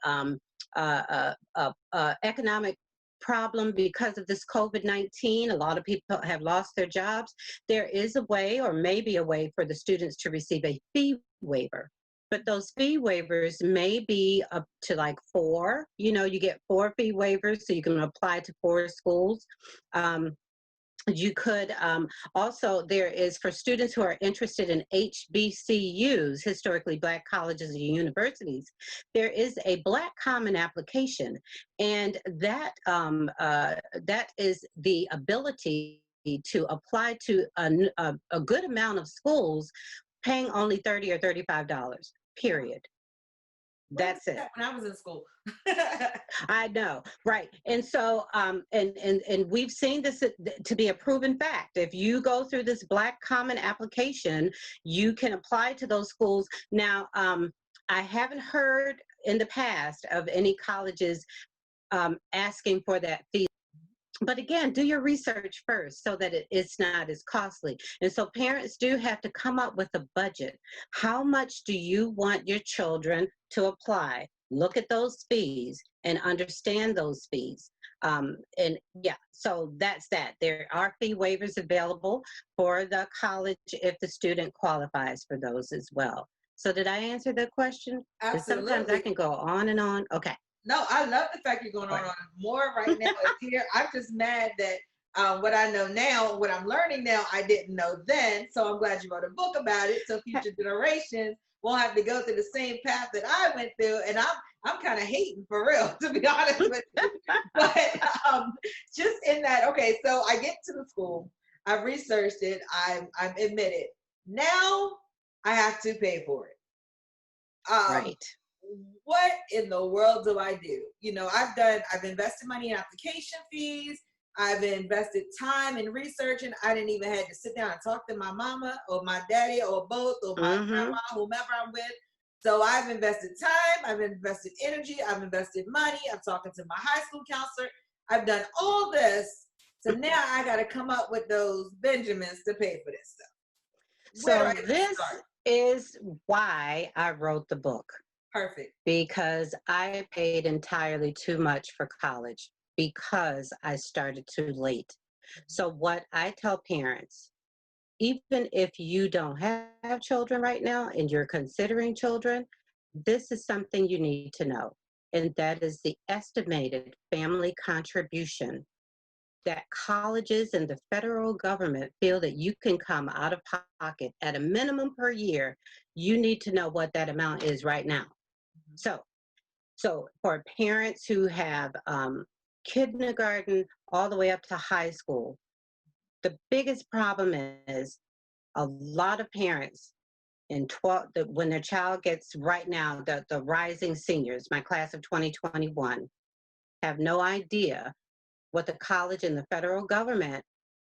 Speaker 2: economic problem because of this COVID-19, a lot of people have lost their jobs. There is a way, or maybe a way, for the students to receive a fee waiver. But those fee waivers may be up to like 4. You get 4 fee waivers, so you can apply to 4 schools. You could also, there is, for students who are interested in HBCUs, historically Black colleges and universities, there is a Black Common application, and that that is the ability to apply to a good amount of schools, paying only $30 or $35, period. That's it.
Speaker 1: When I was in school.
Speaker 2: I know, right. And so, and we've seen this to be a proven fact. If you go through this Black Common application, you can apply to those schools. Now, I haven't heard in the past of any colleges asking for that fee. But again, do your research first so that it's not as costly. And so parents do have to come up with a budget. How much do you want your children to apply? Look at those fees and understand those fees. And yeah, so that's that. There are fee waivers available for the college if the student qualifies for those as well. So did I answer the question?
Speaker 1: Absolutely.
Speaker 2: Sometimes I can go on and on. Okay.
Speaker 1: No, I love the fact you're going on more right now. Here, I'm just mad that what I know now, what I'm learning now, I didn't know then. So I'm glad you wrote a book about it, so future generations won't have to go through the same path that I went through. And I'm kind of hating, for real, to be honest with you. But just in that, okay, so I get to the school, I've researched it, I'm admitted. Now I have to pay for it.
Speaker 2: Right.
Speaker 1: What in the world do I do? I've invested money in application fees. I've invested time in research, and I didn't even have to sit down and talk to my mama or my daddy or both or my grandma, whomever I'm with. So I've invested time, I've invested energy, I've invested money. I'm talking to my high school counselor. I've done all this. So now I got to come up with those Benjamins to pay for this stuff. Where
Speaker 2: So
Speaker 1: do I
Speaker 2: this
Speaker 1: start?
Speaker 2: is why I wrote the book,
Speaker 1: Perfect.
Speaker 2: because I paid entirely too much for college because I started too late. So what I tell parents, even if you don't have children right now and you're considering children, this is something you need to know. And that is the estimated family contribution that colleges and the federal government feel that you can come out of pocket at a minimum per year. You need to know what that amount is right now. So for parents who have kindergarten all the way up to high school, the biggest problem is a lot of parents in when their child gets right now, the rising seniors, my class of 2021, have no idea what the college and the federal government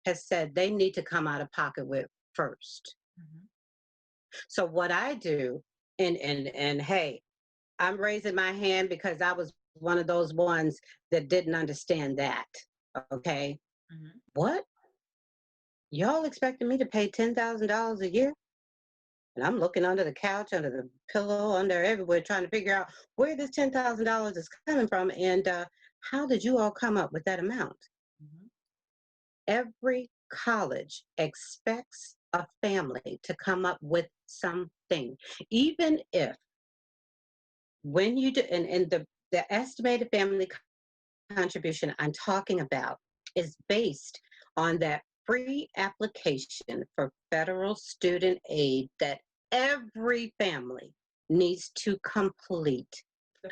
Speaker 2: has said they need to come out of pocket with first.
Speaker 1: Mm-hmm.
Speaker 2: So what I do, and hey, I'm raising my hand because I was one of those ones that didn't understand that. Okay.
Speaker 1: Mm-hmm.
Speaker 2: What? Y'all expecting me to pay $10,000 a year? And I'm looking under the couch, under the pillow, under everywhere, trying to figure out where this $10,000 is coming from, and how did you all come up with that amount?
Speaker 1: Mm-hmm.
Speaker 2: Every college expects a family to come up with something, even if when you do, and the estimated family contribution I'm talking about is based on that free application for federal student aid that every family needs to complete.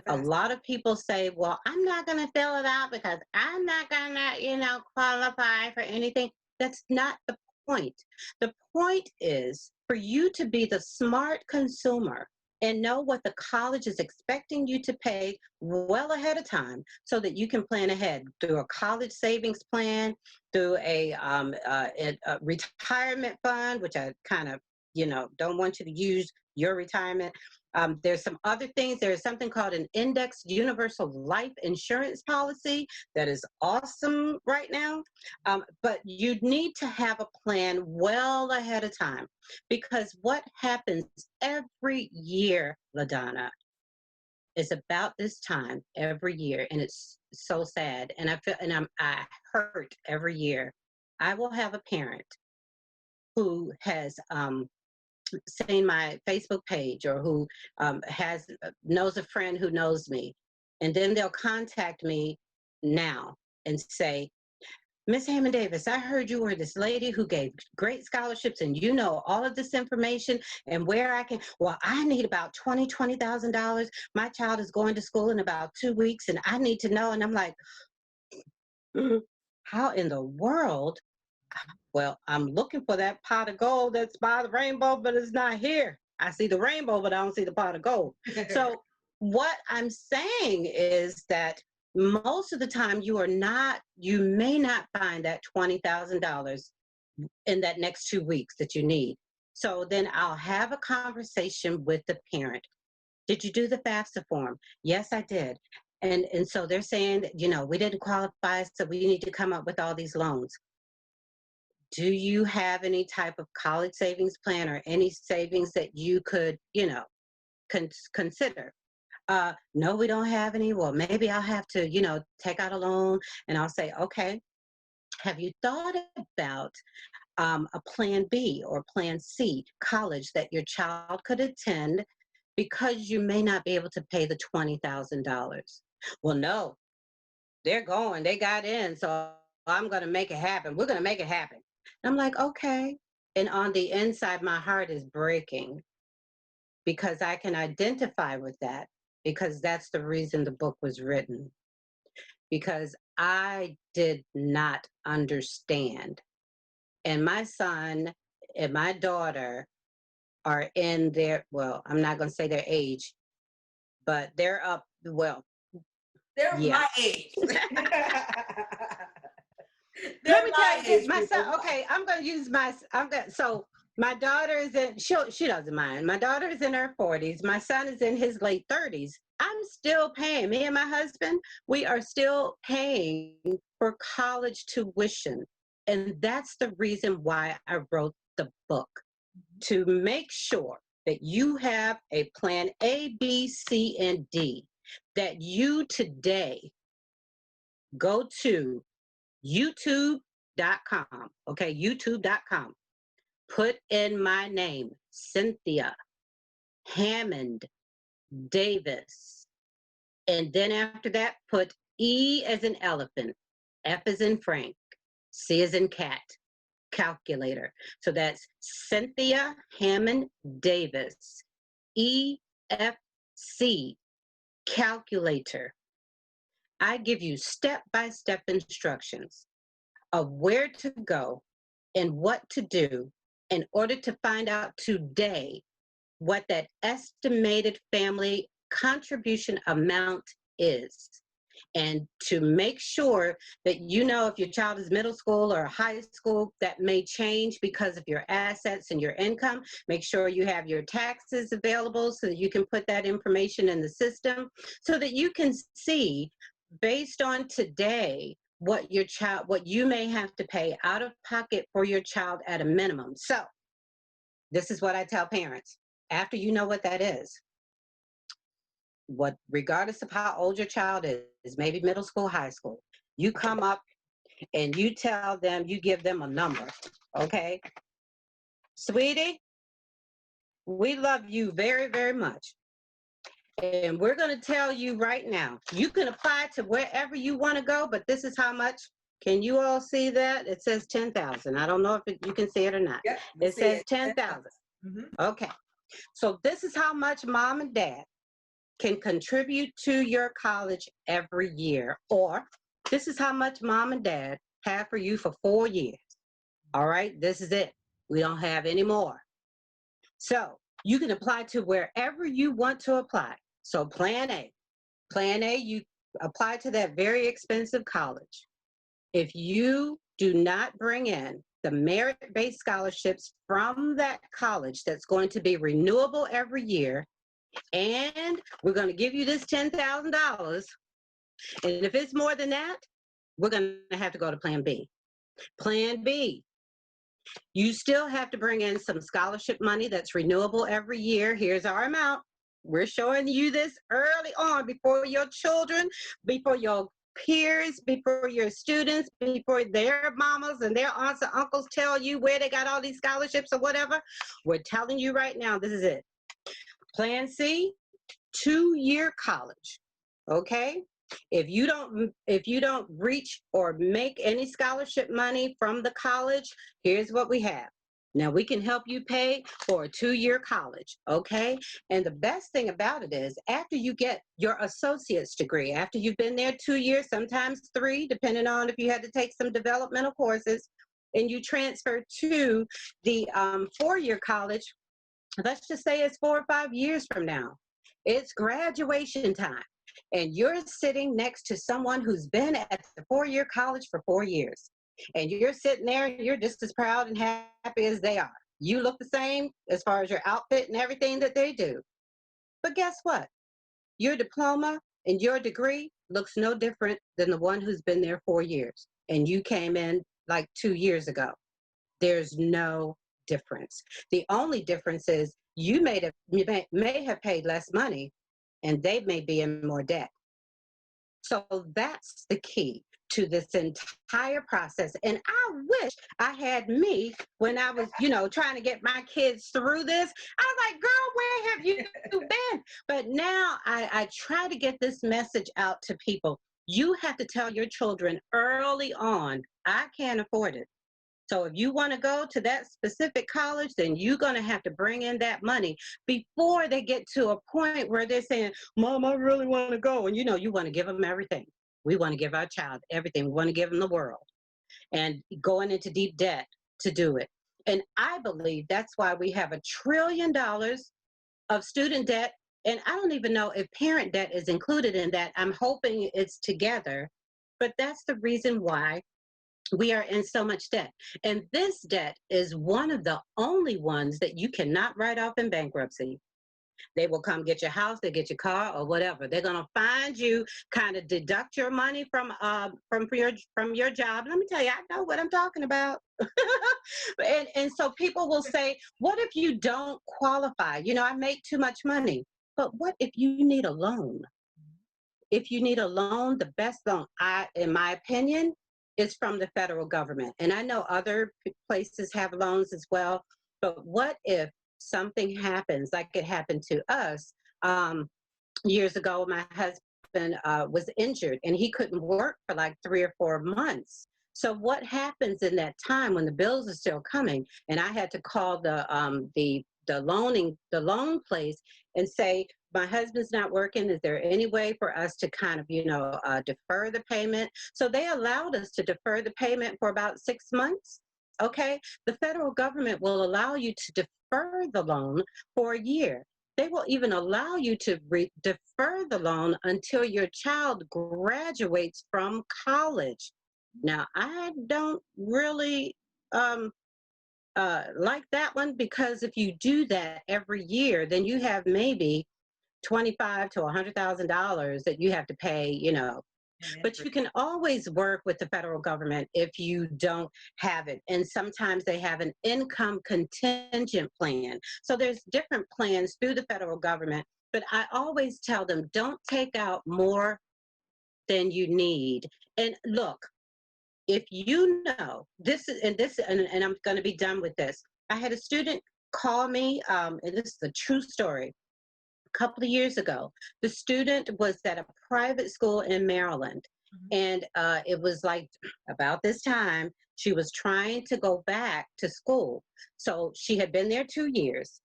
Speaker 2: A lot of people say, well, I'm not going to fill it out because I'm not going to, qualify for anything. That's not the point. The point is for you to be the smart consumer and know what the college is expecting you to pay well ahead of time so that you can plan ahead through a college savings plan, through a retirement fund, which I kind of, don't want you to use your retirement. There's some other things. There's something called an indexed universal life insurance policy that is awesome right now. But you need to have a plan well ahead of time, because what happens every year, LaDonna, is about this time every year, and it's so sad. And I hurt every year. I will have a parent who has seen my Facebook page, or who knows a friend who knows me, and then they'll contact me now and say, Miss Hammond-Davis, I heard you were this lady who gave great scholarships, and you know all of this information and where I can. Well, I need about $20,000. My child is going to school in about 2 weeks, and I need to know. And I'm like, how in the world? Well, I'm looking for that pot of gold that's by the rainbow, but it's not here. I see the rainbow, but I don't see the pot of gold. So what I'm saying is that most of the time you may not find that $20,000 in that next 2 weeks that you need. So then I'll have a conversation with the parent. Did you do the FAFSA form? Yes, I did. And so they're saying that, we didn't qualify, so we need to come up with all these loans. Do you have any type of college savings plan or any savings that you could, consider? No, we don't have any. Well, maybe I'll have to, take out a loan. And I'll say, okay, have you thought about a plan B or plan C college that your child could attend, because you may not be able to pay the $20,000? Well, no, they got in, so I'm going to make it happen. We're going to make it happen. I'm like, okay. And on the inside, my heart is breaking, because I can identify with that, because that's the reason the book was written, because I did not understand. And my son and my daughter are in I'm not going to say their age, but they're up,
Speaker 1: they're
Speaker 2: yeah.
Speaker 1: my age.
Speaker 2: Let me tell you this, my son, okay, so my daughter is she doesn't mind. My daughter is in her 40s. My son is in his late 30s. I'm still paying, me and my husband, we are still paying for college tuition. And that's the reason why I wrote the book, to make sure that you have a plan A, B, C, and D, that you today go to youtube.com, okay, youtube.com, put in my name, Cynthia Hammond-Davis. And then after that, put E as in elephant, F as in Frank, C as in cat, calculator. So that's Cynthia Hammond-Davis, EFC, calculator. I give you step-by-step instructions of where to go and what to do in order to find out today what that estimated family contribution amount is. And to make sure that you know if your child is middle school or high school, that may change because of your assets and your income. Make sure you have your taxes available so that you can put that information in the system so that you can see based on today what you may have to pay out of pocket for your child at a minimum. So this is what I tell parents. After you know what that is, regardless of how old your child is, maybe middle school, high school, you come up and you tell them, you give them a number, okay? Sweetie, we love you very, very much. And we're going to tell you right now, you can apply to wherever you want to go, but this is how much. Can you all see that? It says 10,000. I don't know if you can see it or not.
Speaker 1: Yep,
Speaker 2: it says 10,000.
Speaker 1: Mm-hmm.
Speaker 2: Okay. So this is how much mom and dad can contribute to your college every year. Or this is how much mom and dad have for you for 4 years. All right, this is it. We don't have any more. So you can apply to wherever you want to apply. So plan A, you apply to that very expensive college. If you do not bring in the merit-based scholarships from that college that's going to be renewable every year, and we're going to give you this $10,000, and if it's more than that, we're going to have to go to Plan B. Plan B, you still have to bring in some scholarship money that's renewable every year. Here's our amount. We're showing you this early on before your children, before your peers, before your students, before their mamas and their aunts and uncles tell you where they got all these scholarships or whatever. We're telling you right now, this is it. Plan C, 2-year college, okay? If you don't reach or make any scholarship money from the college, here's what we have. Now we can help you pay for a 2-year college, okay? And the best thing about it is after you get your associate's degree, after you've been there 2 years, sometimes 3, depending on if you had to take some developmental courses, and you transfer to the 4-year college, let's just say it's 4 or 5 years from now. It's graduation time. And you're sitting next to someone who's been at the 4-year college for 4 years. And you're sitting there and you're just as proud and happy as they are. You look the same as far as your outfit and everything that they do. But guess what? Your diploma and your degree looks no different than the one who's been there 4 years. And you came in like 2 years ago. There's no difference. The only difference is you may have paid less money and they may be in more debt. So that's the key to this entire process. And I wish I had me when I was, trying to get my kids through this. I was like, girl, where have you been? But now I try to get this message out to people. You have to tell your children early on, I can't afford it. So if you want to go to that specific college, then you're going to have to bring in that money before they get to a point where they're saying, Mom, I really want to go. And you want to give them everything. We want to give our child everything. We want to give them the world. And going into deep debt to do it. And I believe that's why we have $1 trillion of student debt. And I don't even know if parent debt is included in that. I'm hoping it's together. But that's the reason why we are in so much debt. And this debt is one of the only ones that you cannot write off in bankruptcy. They will come get your house, they get your car, or whatever. They're gonna find you, kind of deduct your money from your job. Let me tell you, I know what I'm talking about. And so people will say, what if you don't qualify? You know, I make too much money. But what if you need a loan? If you need a loan, the best loan, in my opinion, is from the federal government. And I know other places have loans as well. But what if something happens, like it happened to us years ago? My husband was injured and he couldn't work for like 3 or 4 months. So what happens in that time when the bills are still coming? And I had to call the loan place and say, my husband's not working. Is there any way for us to kind of, defer the payment? So they allowed us to defer the payment for about 6 months. Okay. The federal government will allow you to defer the loan for a year. They will even allow you to defer the loan until your child graduates from college. Now, I don't really like that one, because if you do that every year, then you have maybe $25,000 to $100,000 that you have to pay, But you can always work with the federal government if you don't have it. And sometimes they have an income contingent plan. So there's different plans through the federal government. But I always tell them, don't take out more than you need. And look, if you know and I'm going to be done with this. I had a student call me, and this is a true story. A couple of years ago, the student was at a private school in Maryland, and it was like about this time she was trying to go back to school. So she had been there 2 years,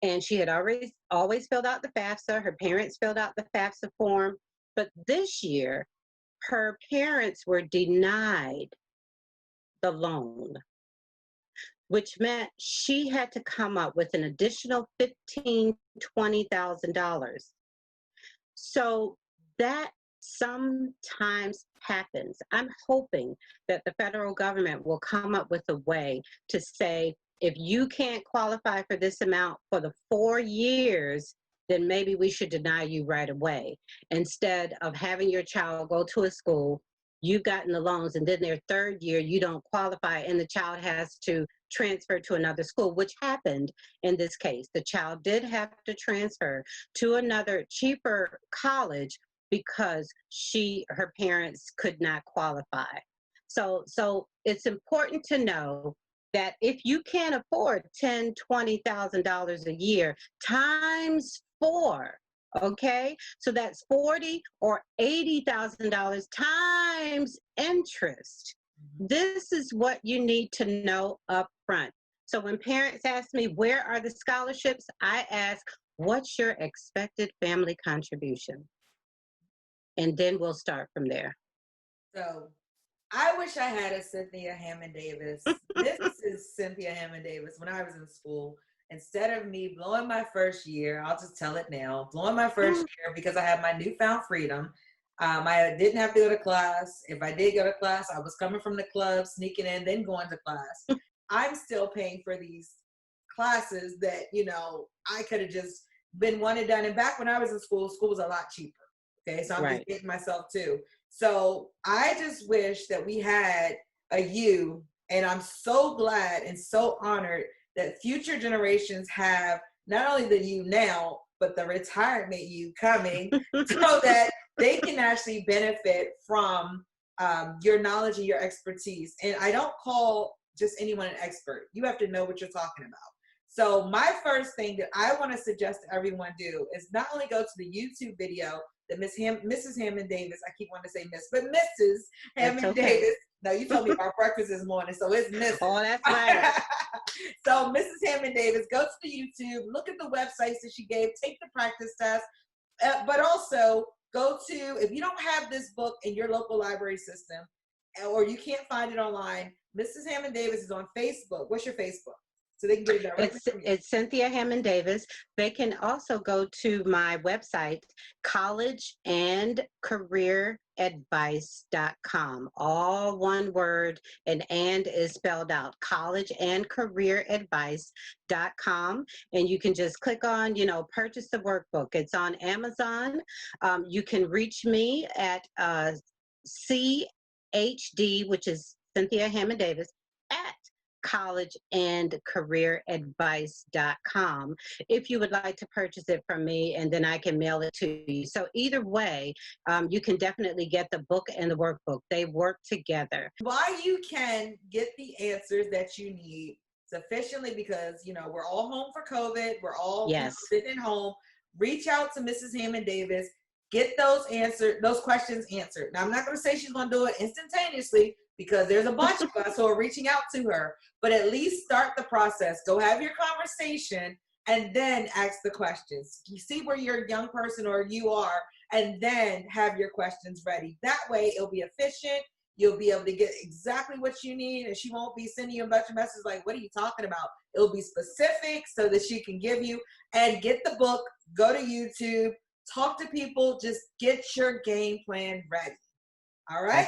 Speaker 2: and she had always filled out the FAFSA. Her parents filled out the FAFSA form, but this year her parents were denied the loan, which meant she had to come up with an additional $15,000, $20,000. So that sometimes happens. I'm hoping that the federal government will come up with a way to say, if you can't qualify for this amount for the 4 years, then maybe we should deny you right away. Instead of having your child go to a school, you've gotten the loans, and then their 3rd year, you don't qualify, and the child has to transfer to another school, which happened in this case. The child did have to transfer to another cheaper college because her parents could not qualify. So it's important to know that if you can't afford $10,000, $20,000 a year times 4, okay, so that's $40,000 or $80,000 times interest. This is what you need to know up front. So when parents ask me, where are the scholarships? I ask, what's your expected family contribution? And then we'll start from there.
Speaker 1: So I wish I had a Cynthia Hammond-Davis. This is Cynthia Hammond-Davis when I was in school. Instead of me blowing my first year, I'll just tell it now, blowing my first year because I had my newfound freedom. I didn't have to go to class. If I did go to class, I was coming from the club, sneaking in, then going to class. I'm still paying for these classes that, I could have just been one and done. And back when I was in school was a lot cheaper. Okay, so I'm just getting myself too. So I just wish that we had a you, and I'm so glad and so honored that future generations have not only the you now, but the retirement you coming so that they can actually benefit from your knowledge and your expertise. And I don't call just anyone an expert. You have to know what you're talking about. So my first thing that I want to suggest to everyone do is not only go to the YouTube video that Mrs. Hammond-Davis, I keep wanting to say Miss, but Mrs. Hammond-Davis. Okay. No, you told me about breakfast this morning, so it's Mrs.
Speaker 2: Oh, that's right.
Speaker 1: So Mrs. Hammond-Davis, go to the YouTube, look at the websites that she gave, take the practice test, but also go to, if you don't have this book in your local library system, or you can't find it online, Mrs. Hammond-Davis is on Facebook. What's your Facebook? So they can get it directly
Speaker 2: It's
Speaker 1: from you.
Speaker 2: it's Cynthia Hammond-Davis. They can also go to my website, collegeandcareeradvice.com. All one word, and is spelled out. Collegeandcareeradvice.com. And you can just click on, purchase the workbook. It's on Amazon. You can reach me at CHD, which is Cynthia Hammond-Davis, at collegeandcareeradvice.com if you would like to purchase it from me, and then I can mail it to you. So either way, you can definitely get the book and the workbook. They work together.
Speaker 1: Why you can get the answers that you need sufficiently, because we're all home for COVID. We're all
Speaker 2: Yes.
Speaker 1: sitting at home. Reach out to Mrs. Hammond-Davis. Get those questions answered. Now, I'm not going to say she's going to do it instantaneously, because there's a bunch of us who are reaching out to her, but at least start the process. Go have your conversation and then ask the questions. You see where you're a young person or you are, and then have your questions ready. That way it'll be efficient. You'll be able to get exactly what you need, and she won't be sending you a bunch of messages like, what are you talking about? It'll be specific so that she can give you. And get the book, go to YouTube, talk to people, just get your game plan ready. All right?